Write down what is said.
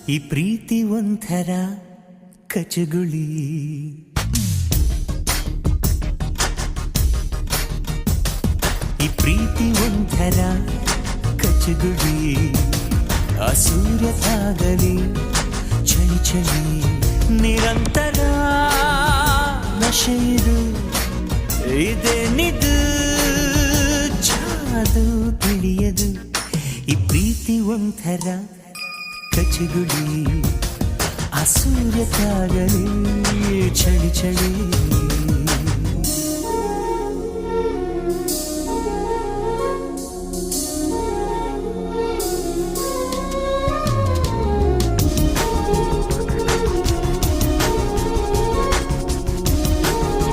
ಈ ಪ್ರೀತಿ ಒಂಥರ ಕಚಗುಳಿ. ಈ ಪ್ರೀತಿ ಒಂಥರ ಕಚಗುಳಿ. ಆ ಸೂರ್ಯ ತಾಗಲಿ ಚಳಿ ಚಳಿ ನಿರಂತರ ನಶೆಯಿದು ಇದೇನಿದು ಜಾದು ತಿಳಿಯದು. ಈ ಪ್ರೀತಿ ಒಂಥರ ಕಚಗುಳಿ. ಆ ಸೂರ್ಯ ತಾಗಲಿ ಚಳಿ ಚಳಿ